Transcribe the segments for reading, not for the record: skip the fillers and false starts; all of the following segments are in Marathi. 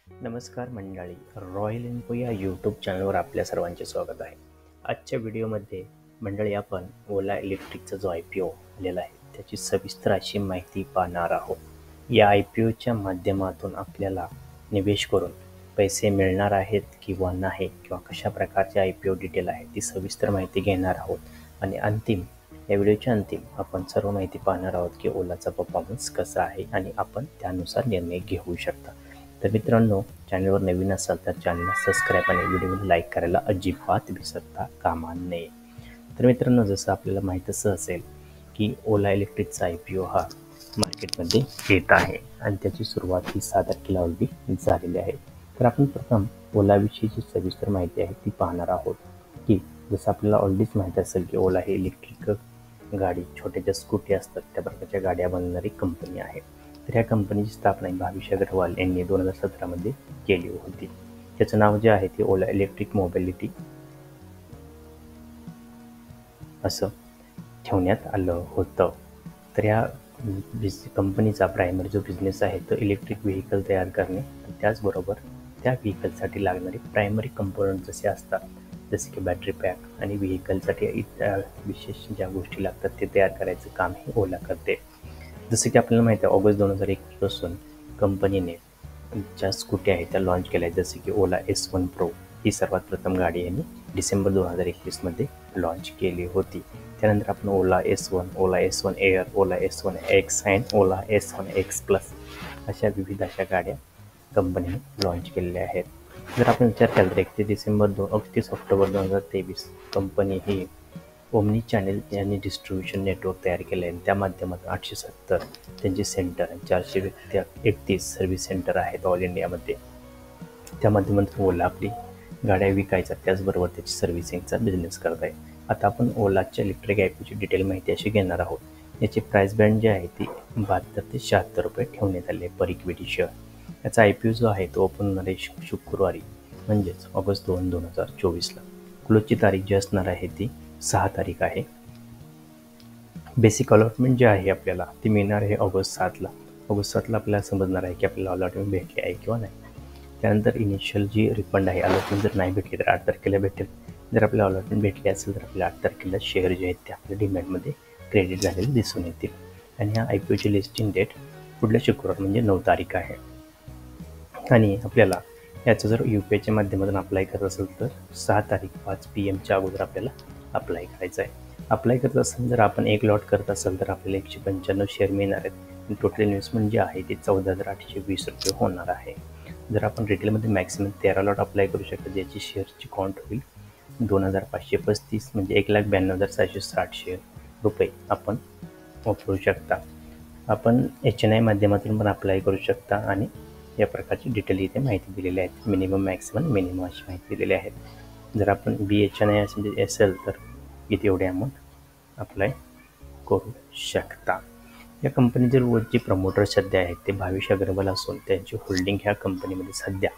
नमस्कार मंडळी, रॉयल इन्फो या यूट्यूब चॅनलवर आपल्या सर्वांचे स्वागत आहे. आजच्या व्हिडिओमध्ये मंडळी आपण ओला इलेक्ट्रिकचा जो IPO आलेला आहे त्याची सविस्तर अशी माहिती पाहणार आहोत. या IPOच्या माध्यमातून आपल्याला निवेश करून पैसे मिळणार आहेत किंवा नाही, किंवा कशा प्रकारचे IPO डिटेल आहे ती सविस्तर माहिती घेणार आहोत. आणि या व्हिडिओच्या अंतिम आपण सर्व माहिती पाहणार आहोत की ओलाचा परफॉर्मन्स कसा आहे आणि आपण त्यानुसार निर्णय घेऊ शकता. तर मित्रांनो, चॅनलवर नवीन असाल तर चॅनलला सबस्क्राईब आणि व्हिडिओला लाईक करायला अजिबात विसरता कामा नये. तर मित्रांनो, जसं आपल्याला माहीतच असेल की ओला इलेक्ट्रिकचा IPO हा मार्केटमध्ये येत आहे आणि त्याची सुरुवात ही 6 तारखेला ऑलरेडी झालेली आहे. तर आपण प्रथम ओलाविषयीची सविस्तर माहिती आहे ती पाहणार आहोत. की जसं आपल्याला ऑलरेडीच माहीत असेल की ओला ही इलेक्ट्रिक गाडी, छोट्या ज्या स्कूटी असतात त्या प्रकारच्या गाड्या बनवणारी कंपनी आहे. तर ह्या कंपनीची स्थापना भाविश अग्रवाल यांनी 2017 मध्ये केली होती. त्याचं नाव जे आहे ते ओला इलेक्ट्रिक मोबिलिटी असं ठेवण्यात आलं होतं. तर या कंपनीचा प्रायमरी जो बिझनेस आहे तो इलेक्ट्रिक व्हेकल तयार करणे, त्याचबरोबर त्या व्हेकलसाठी लागणारे प्रायमरी कंपोनंट जसे असतात, जसे की बॅटरी पॅक आणि व्हेकलसाठी इतर विशेष ज्या गोष्टी लागतात ते तयार करायचं काम हे ओला करते. जसं की आपल्याला माहिती आहे, ऑगस्ट 2021 पासून कंपनीने ज्या स्कूटी आहेत त्या लॉन्च केल्या, जसे की ओला S1 Pro ही सर्वात प्रथम गाडी यांनी डिसेंबर 2021 मध्ये लॉन्च केली होती. त्यानंतर आपण ओला S1, ओला S1 Air, ओला S1 X आणि ओला S1 X Plus अशा विविध अशा गाड्या कंपनीने लॉन्च केलेल्या आहेत. जर आपण विचार केला तर 31 ऑक्टोबर 2023 कंपनी ही ओमनी चॅनेल यांनी डिस्ट्रीब्युशन नेटवर्क तयार केलं आहे. त्या माध्यमातून 870 त्यांचे सेंटर आणि 431 सर्व्हिस सेंटर आहेत ऑल इंडियामध्ये. त्या माध्यमातून ओला आपली गाड्या विकायचा त्याचबरोबर त्याची सर्व्हिसिंगचा बिझनेस करत आहे. आता आपण ओलाच्या इलेक्ट्रिक IPOची डिटेल माहिती अशी घेणार आहोत. याची प्राइस बँड जी आहे ती 72 ते 76 रुपये ठेवण्यात आले पर इक्विटी शेअर. याचा IPO जो आहे तो ओपन होणार आहे शुक्रवारी, म्हणजेच ऑगस्ट 2, 2024ला. क्लोजची तारीख जी असणार आहे ती 6 तारीख आहे. बेसिक अलॉटमेंट जे आहे आपल्याला ती मिळणार आहे ऑगस्ट 7ला. आपल्याला समजणार आहे की आपल्याला अलॉटमेंट भेटली आहे किंवा नाही. त्यानंतर इनिशियल जी रिफंड आहे, अलॉटमेंट जर नाही भेटली तर 8 तारखेला भेटेल. जर आपल्याला अलॉटमेंट भेटली असेल तर आपल्याला 8 तारखेला शेअर जे आहेत ते आपल्या डिमॅटमध्ये क्रेडिट झालेले दिसून येतील. आणि ह्या IPOची लिस्टिंग डेट पुढल्या शुक्रवार म्हणजे 9 तारीख आहे. आणि आपल्याला याचं जर UPIच्या माध्यमातून अप्लाय करत असेल तर 6 तारीख 5 PM अगोदर आपल्याला अप्लाय करायचं आहे. अप्लाय करत असेल जर आपण एक लॉट करत असेल तर आपल्याला 195 शेअर मिळणार आहेत. टोटल इन्व्हेस्टमेंट जी आहे ती 14,820 रुपये होणार आहे. जर आपण रिटेलमध्ये मॅक्सिमम 13 लॉट अप्लाय करू शकतो, ज्याची शेअरची काउंट होईल 2,535 म्हणजे 1,92,660 शेअर रुपये आपण वापरू शकता. आपण HNI माध्यमातून पण अप्लाय करू शकता आणि या प्रकारची डिटेल इथे माहिती दिलेली आहे. मिनिमम मिनिमम अशी माहिती दिलेली आहे. जर आपण BHNI असेल तर इथे एवढे अमाऊंट अप्लाय करू शकता. या कंपनीचे जे प्रमोटर सध्या आहेत ते भाविश अग्रवाल असून त्यांची होल्डिंग ह्या कंपनीमध्ये सध्या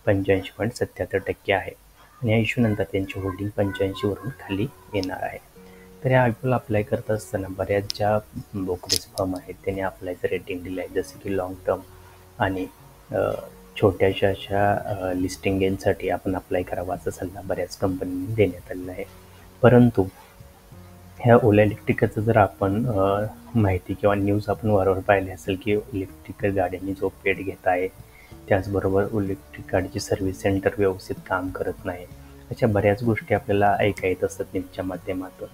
85.77% आहे. आणि या इश्यूनंतर त्यांची होल्डिंग 85 वरून खाली येणार आहे. तर या IPOला अप्लाय करत असताना बऱ्याच ज्या ब्रोकरेज फर्म आहेत त्यांनी अप्लायचं रेटिंग दिलं आहे, जसे की लॉंग टर्म आणि छोट्याशा अशा लिस्टिंग गेनसाठी आपण अप्लाय करावा असा सल्ला बऱ्याच कंपनीने देण्यात आलेला आहे. परंतु ह्या ओला इलेक्ट्रिकचं जर आपण माहिती किंवा न्यूज आपण वारंवार पाहिली असेल की इलेक्ट्रिकल गाड्यांनी जो पेट घेत आहे, त्याचबरोबर इलेक्ट्रिक गाडीची सर्व्हिस सेंटर व्यवस्थित काम करत नाही, अशा बऱ्याच गोष्टी आपल्याला ऐका येत असतात न्यूजच्या माध्यमातून.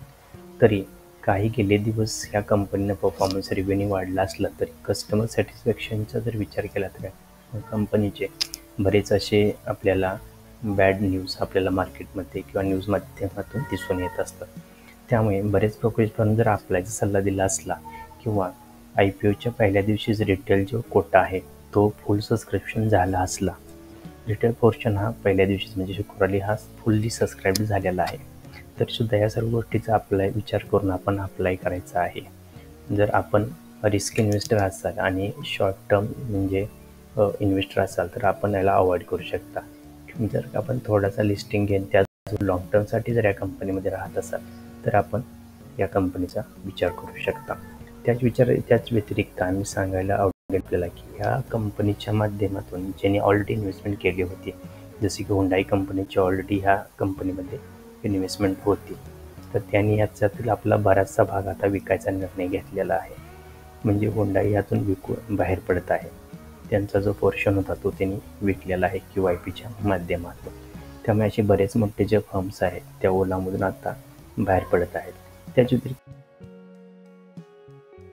तरी काही गेले दिवस ह्या कंपनीनं परफॉर्मन्स रेव्हेन्यू वाढला असला तरी कस्टमर सॅटिस्फॅक्शनचा जर विचार केला तर कंपनीचे बरेच असे आपल्याला बॅड न्यूज आपल्याला मार्केटमध्ये किंवा न्यूज माध्यमातून दिसून येत असतात. त्यामुळे बरेच ब्रोकरेज फर्म जर अप्लायचा सल्ला दिला असला किंवा IPOच्या पहिल्या दिवशीच रिटेल जो कोटा आहे तो फुल सबस्क्रिप्शन झाला असला, रिटेल पोर्शन हा पहिल्या दिवशीच म्हणजे शुक्रवारी हा फुल्ली सबस्क्राईब झालेला आहे, तरीसुद्धा या सर्व गोष्टीचा विचार करून आपण अप्लाय करायचा आहे. जर आपण रिस्क इन्व्हेस्टर असाल आणि शॉर्ट टर्म म्हणजे इन्व्हेस्टर असाल तर आपण याला अवॉइड करू शकता. जर आपण थोडासा लिस्टिंग घेऊन त्या लॉंग टर्मसाठी जर या कंपनीमध्ये राहत असाल तर आपण या कंपनीचा विचार करू शकता. त्याच व्यतिरिक्त आम्ही सांगायला सांगितलेलं की ह्या कंपनीच्या माध्यमातून ज्यांनी ऑलरेडी इन्व्हेस्टमेंट केली होती, जसे की हुंडाई कंपनीची ऑलरेडी ह्या कंपनीमध्ये इन्व्हेस्टमेंट होती, तर त्यांनी याच्यातील आपला बराचसा भाग आता विकायचा निर्णय घेतलेला आहे. म्हणजे हुंडाई यातून विकून बाहेर पडत आहे. त्यांचा जो पोर्शन होता तो त्यांनी विकलेला आहे QIPच्या माध्यमातून. त्यामुळे असे बरेच मोठे जे फर्म्स आहेत त्या ओलामधून आता बाहेर पडत आहेत. त्याच व्यतिरिक्त